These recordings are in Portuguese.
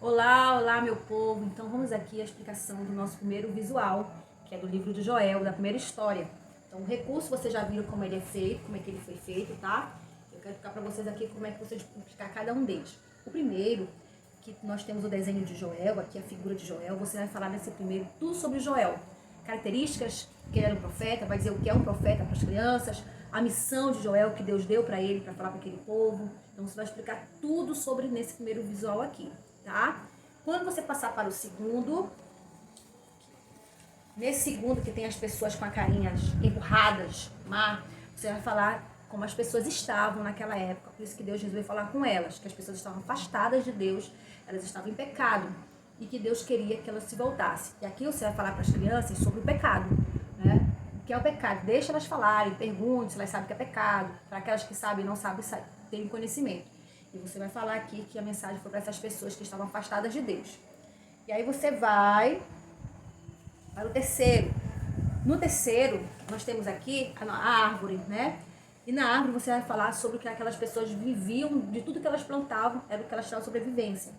Olá, olá meu povo. Então vamos aqui à explicação do nosso primeiro visual, que é do livro de Joel, da primeira história. Então o recurso vocês já viram como ele é feito, como é que ele foi feito, tá? Eu quero explicar para vocês aqui como é que vocês vão explicar cada um deles. O primeiro, que nós temos o desenho de Joel, aqui a figura de Joel, você vai falar nesse primeiro tudo sobre Joel. Características, que ele era um profeta, vai dizer o que é um profeta para as crianças, a missão de Joel que Deus deu para ele, para falar para aquele povo. Então você vai explicar tudo sobre nesse primeiro visual aqui, tá? Quando você passar para o segundo, nesse segundo que tem as pessoas com as carinhas empurradas, você vai falar como as pessoas estavam naquela época. Por isso que Deus resolveu falar com elas, que as pessoas estavam afastadas de Deus, elas estavam em pecado e que Deus queria que elas se voltassem. E aqui você vai falar para as crianças sobre o pecado, né? O que é o pecado? Deixa elas falarem, pergunte se elas sabem o que é pecado. Para aquelas que sabem e não sabem, terem conhecimento. E você vai falar aqui que a mensagem foi para essas pessoas que estavam afastadas de Deus. E aí você vai para o terceiro. No terceiro, nós temos aqui a árvore, né? E na árvore você vai falar sobre o que aquelas pessoas viviam, de tudo que elas plantavam, era o que elas chamavam de sobrevivência.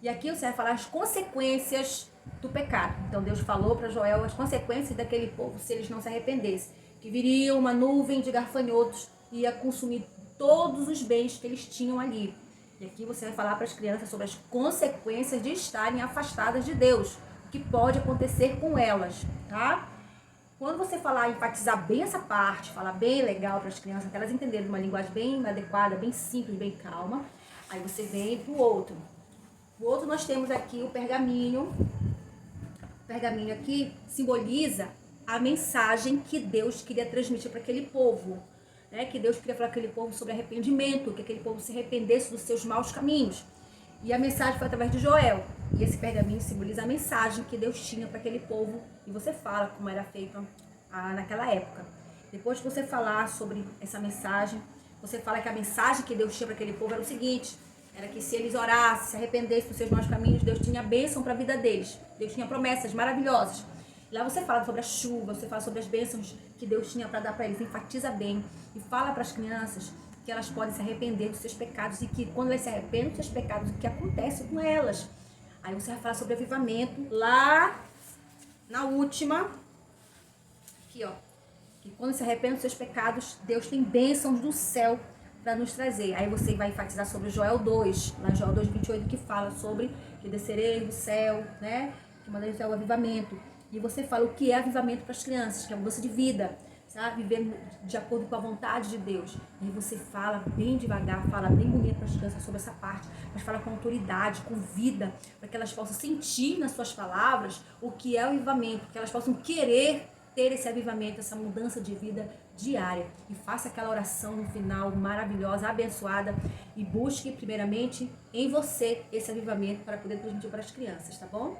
E aqui você vai falar as consequências do pecado. Então Deus falou para Joel as consequências daquele povo se eles não se arrependessem. Que viria uma nuvem de gafanhotos e ia consumir todos os bens que eles tinham ali. E aqui você vai falar para as crianças sobre as consequências de estarem afastadas de Deus. O que pode acontecer com elas, tá? Quando você falar, enfatizar bem essa parte, falar bem legal para as crianças, para elas entenderem uma linguagem bem adequada, bem simples, bem calma, aí você vem para o outro. O outro nós temos aqui o pergaminho. O pergaminho aqui simboliza a mensagem que Deus queria transmitir para aquele povo. Né? Que Deus queria falar com aquele povo sobre arrependimento, que aquele povo se arrependesse dos seus maus caminhos. E a mensagem foi através de Joel. E esse pergaminho simboliza a mensagem que Deus tinha para aquele povo. E você fala como era feito naquela época. Depois que você falar sobre essa mensagem, você fala que a mensagem que Deus tinha para aquele povo era o seguinte: era que se eles orassem, se arrependessem dos seus maus caminhos, Deus tinha bênção para a vida deles. Deus tinha promessas maravilhosas. Lá você fala sobre a chuva, você fala sobre as bênçãos que Deus tinha para dar para eles. Enfatiza bem e fala para as crianças que elas podem se arrepender dos seus pecados e que quando elas se arrependem dos seus pecados, o que acontece com elas. Aí você vai falar sobre avivamento lá na última, aqui ó, que quando se arrepende dos seus pecados, Deus tem bênçãos do céu para nos trazer. Aí você vai enfatizar sobre Joel 2, lá em Joel 2:28, que fala sobre que descerei do céu, né? Que mandarei do céu o avivamento. E você fala o que é avivamento para as crianças, que é a mudança de vida, sabe? Viver de acordo com a vontade de Deus. E você fala bem devagar, fala bem bonito para as crianças sobre essa parte, mas fala com autoridade, com vida, para que elas possam sentir nas suas palavras o que é o avivamento, que elas possam querer ter esse avivamento, essa mudança de vida diária. E faça aquela oração no final maravilhosa, abençoada, e busque primeiramente em você esse avivamento para poder transmitir para as crianças, tá bom?